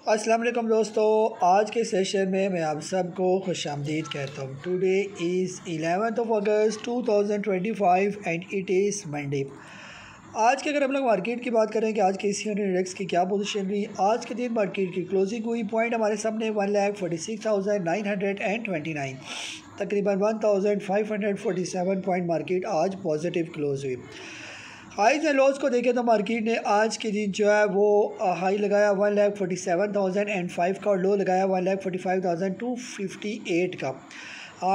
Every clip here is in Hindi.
अस्सलाम वालेकुम दोस्तों, आज के सेशन में मैं आप सबको खुशामदीद कहता हूँ। Today is 11th of August 2025 and it is Monday. आज के अगर हम लोग मार्केट की बात करें कि आज के एशियन इंडेक्स की क्या पोजीशन रही, आज के दिन मार्केट की क्लोजिंग हुई पॉइंट हमारे सामने 1,46,929, तकरीबन 1,547 पॉइंट मार्केट आज पॉजिटिव क्लोज हुई। हाईज एंड लोज को देखें तो मार्केट ने आज के दिन जो है वो हाई लगाया 1,47,005 का और लो लगाया 1,45,258 का।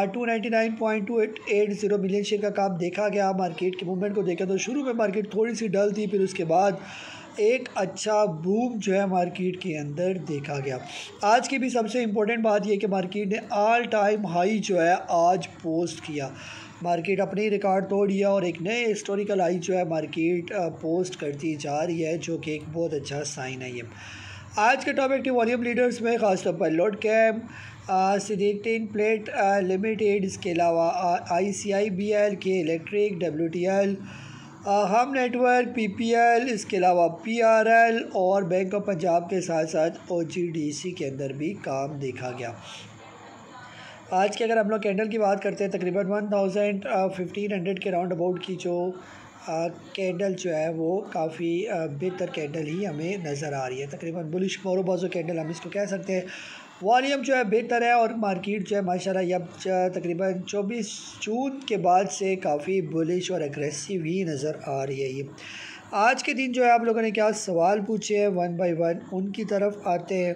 299.280 मिलियन शेयर का काम देखा गया। मार्केट के मूवमेंट को देखें तो शुरू में मार्केट थोड़ी सी डल थी, फिर उसके बाद एक अच्छा बूम जो है मार्केट के अंदर देखा गया। आज की भी सबसे इम्पोर्टेंट बात यह कि मार्केट ने ऑल टाइम हाई जो है आज पोस्ट किया। मार्केट अपने रिकॉर्ड तोड़ दिया और एक नए हिस्टोरिकल हाई जो है मार्केट पोस्ट करती जा रही है, जो कि एक बहुत अच्छा साइन है ये। आज के टॉप एक्टिव वॉल्यूम लीडर्स में खासतौर पर लॉर्ड कैम, सिद्दीक टिन प्लेट लिमिटेड, इसके अलावा ICIBL के इलेक्ट्रिक, WTL, हम नेटवर्क, PPL, इसके अलावा PRL और बैंक ऑफ पंजाब के साथ साथ OGDC के अंदर भी काम देखा गया। आज के अगर हम लोग कैंडल की बात करते हैं, तकरीबन 1500 के राउंड अबाउट की जो कैंडल जो है वो काफ़ी बेहतर कैंडल ही हमें नज़र आ रही है। तकरीबन बुलिश मोरोबाजो कैंडल हम इसको कह सकते हैं। वॉल्यूम जो है बेहतर है और मार्केट जो है माशाल्लाह अब तकरीबन 24 जून के बाद से काफ़ी बुलिश और एग्रेसिव ही नज़र आ रही है ये। आज के दिन जो है आप लोगों ने क्या सवाल पूछे हैं, वन बाय वन उनकी तरफ आते हैं।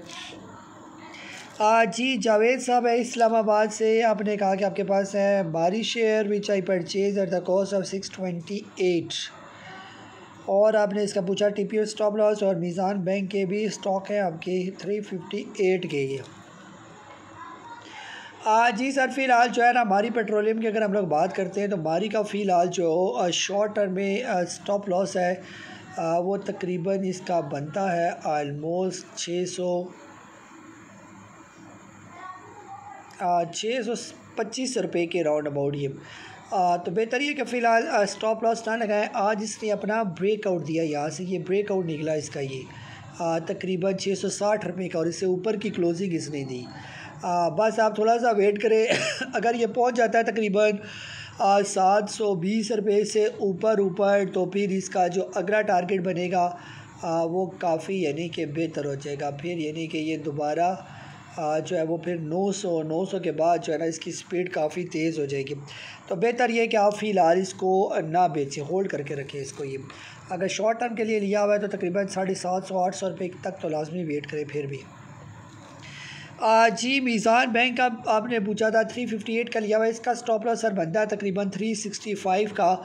जी जावेद साहब है इस्लामाबाद से, आपने कहा कि आपके पास है बारी share which I purchase at the cost of 628 और आपने इसका पूछा TPO स्टॉप लॉस और मीज़ान बैंक के भी स्टॉक है आपके 358 के ये। जी सर, फ़िलहाल जो है ना हमारी पेट्रोलियम की अगर हम लोग बात करते हैं तो हमारी का फ़िलहाल जो शॉर्ट टर्म में स्टॉप लॉस है वो तकरीबन इसका बनता है आलमोस्ट 625 रुपये के राउंड अबाउट ये। तो बेहतर ये कि फ़िलहाल स्टॉप लॉस ना लगाएं। आज इसने अपना ब्रेकआउट दिया, यहाँ से ये ब्रेकआउट निकला इसका ये तकरीबन 660 रुपये का और इससे ऊपर की क्लोजिंग इसने दी। बस आप थोड़ा सा वेट करें अगर ये पहुंच जाता है तकरीबन 720 रुपये से ऊपर तो फिर इसका जो अगला टारगेट बनेगा वो काफ़ी यानी कि बेहतर हो जाएगा। फिर यानी कि ये दोबारा जो है वो फिर 900 के बाद जो है ना इसकी स्पीड काफ़ी तेज़ हो जाएगी। तो बेहतर ये है कि आप फ़िलहाल इसको ना बेचें, होल्ड करके रखें इसको। ये अगर शॉर्ट टर्म के लिए लिया हुआ है तो तकरीबन 750-800 रुपये तक तो लाजमी वेट करें फिर भी। जी मीज़ान बैंक का आपने पूछा था 358 का लिया हुआ है, इसका स्टॉप लॉस सर बनता है तकरीबन 365 का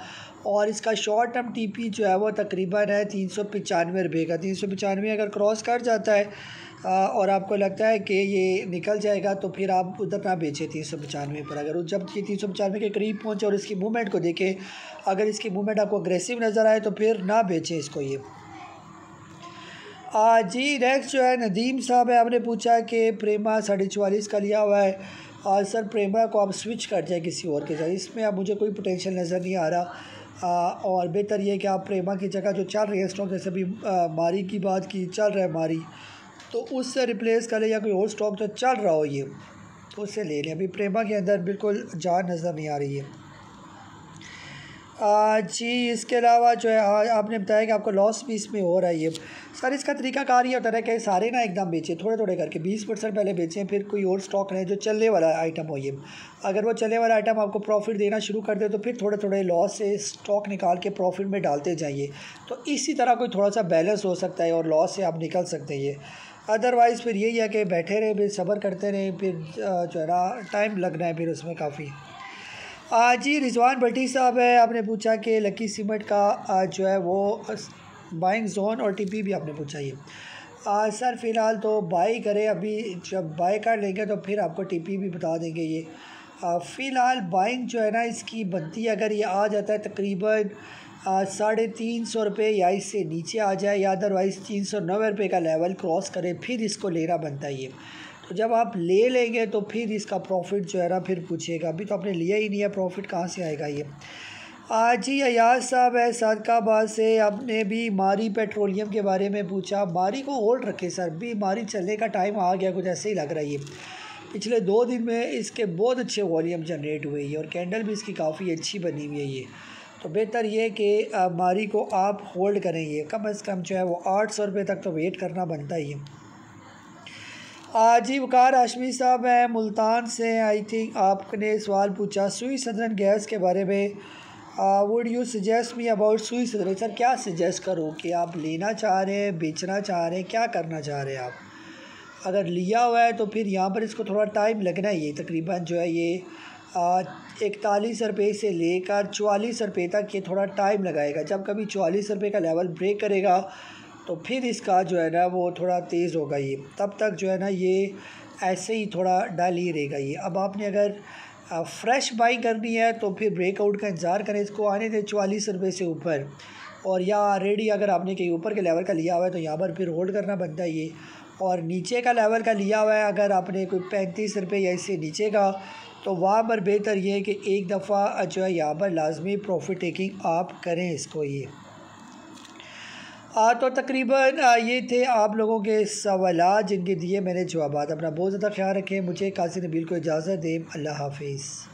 और इसका शॉर्ट टर्म TP जो है वो तकरीबन है 395 रुपये का। 395 अगर क्रॉस कर जाता है और आपको लगता है कि ये निकल जाएगा तो फिर आप उधर ना बेचें 395 पर। अगर जब ये 395 के करीब पहुँचे और इसकी मूवमेंट को देखें, अगर इसकी मूवमेंट आपको अग्रेसिव नज़र आए तो फिर ना बेचें इसको ये। जी नेक्स्ट जो है नदीम साहब है, आपने पूछा कि प्रेमा 44.5 का लिया हुआ है। सर प्रेमा को आप स्विच कर जाए किसी और के साथ, इसमें अब मुझे कोई पोटेंशियल नज़र नहीं आ रहा। और बेहतर ये है कि आप प्रेमा की जगह जो चल रही है स्टॉक, जैसे अभी मारी की बात की, चल रहा है मारी, तो उससे रिप्लेस करें या कोई और स्टॉक जो चल रहा हो ये तो उससे ले लें। अभी प्रेमा के अंदर बिल्कुल जान नज़र नहीं आ रही है। जी इसके अलावा जो है आपने बताया कि आपको लॉस भी इसमें हो रहा है ये। सर इसका तरीकाकार ये होता है कि सारे ना एकदम बेचें, थोड़े थोड़े करके 20% पहले बेचें, फिर कोई और स्टॉक लें जो चलने वाला आइटम हो ये। अगर वो चलने वाला आइटम आपको प्रॉफिट देना शुरू कर दे तो फिर थोड़े थोड़े लॉस से स्टॉक निकाल के प्रॉफिट में डालते जाइए, तो इसी तरह कोई थोड़ा सा बैलेंस हो सकता है और लॉस से आप निकल सकते हैं ये। अदरवाइज़ फिर यही है कि बैठे रहे, फिर सब्र करते रहें, फिर जो है ना टाइम लगना है फिर उसमें काफ़ी। जी रिजवान भट्टी साहब है, आपने पूछा कि लकी सीमेंट का जो है वो बाइंग जोन और TP भी आपने पूछा ये। सर फ़िलहाल तो बाई करें, अभी जब बाई कर लेंगे तो फिर आपको TP भी बता देंगे ये। फ़िलहाल बाइंग जो है ना इसकी बनती है, अगर ये आ जाता है तकरीबन 350 रुपये या इससे नीचे आ जाए या अदरवाइज़ 390 रुपये का लेवल क्रॉस करे फिर इसको लेना बनता है ये। तो जब आप ले लेंगे तो फिर इसका प्रॉफिट जो है ना फिर पूछिएगा, अभी तो आपने लिया ही नहीं है, प्रॉफिट कहाँ से आएगा ये। आज ही अयाज साहब है सादकाबाद से, आपने भी मारी पेट्रोलियम के बारे में पूछा। मारी को होल्ड रखे सर, भी मारी चलने का टाइम आ गया, कुछ ऐसे ही लग रहा है। ये पिछले 2 दिन में इसके बहुत अच्छे वॉल्यूम जनरेट हुए हैं और कैंडल भी इसकी काफ़ी अच्छी बनी हुई है। ये तो बेहतर ये कि मारी को आप होल्ड करें। ये कम से कम जो है वो 800 रुपये तक तो वेट करना बनता ही है। जी वकार हाशमी साहब हैं मुल्तान से। आई थिंक आपने सवाल पूछा सुई सदरन गैस के बारे में। Would you suggest me about सुई सदरन। सर क्या सजेस्ट करूँ कि आप लेना चाह रहे हैं, बेचना चाह रहे हैं, क्या करना चाह रहे हैं आप? अगर लिया हुआ है तो फिर यहाँ पर इसको थोड़ा टाइम लगना ही है। तकरीबन जो है ये 41 रुपये से लेकर 44 रुपये तक ये थोड़ा टाइम लगाएगा। जब कभी 44 रुपये का लेवल ब्रेक करेगा तो फिर इसका जो है ना वो थोड़ा तेज़ होगा। ये तब तक जो है ना ये ऐसे ही थोड़ा डल ही रहेगा। ये अब आपने अगर फ्रेश बाई करनी है तो फिर ब्रेकआउट का इंतज़ार करें, इसको आने दें 44 रुपये से ऊपर। और या ऑलरेडी अगर आपने कहीं ऊपर के लेवल का लिया हुआ है तो यहाँ पर फिर होल्ड करना बनता है ये। और नीचे का लेवल का लिया हुआ है अगर आपने कोई 35 रुपये या इससे नीचे का, तो वहाँ पर बेहतर ये है कि एक दफ़ा जो है यहाँ पर लाजमी प्रॉफिट टेकिंग आप करें इसको। ये तो तकरीबन ये थे आप लोगों के सवाल जिनके दिए मैंने जवाब। अपना बहुत ज़्यादा ख्याल रखें। मुझे कासिम नबील को इजाज़त दें। अल्लाह हाफिज़।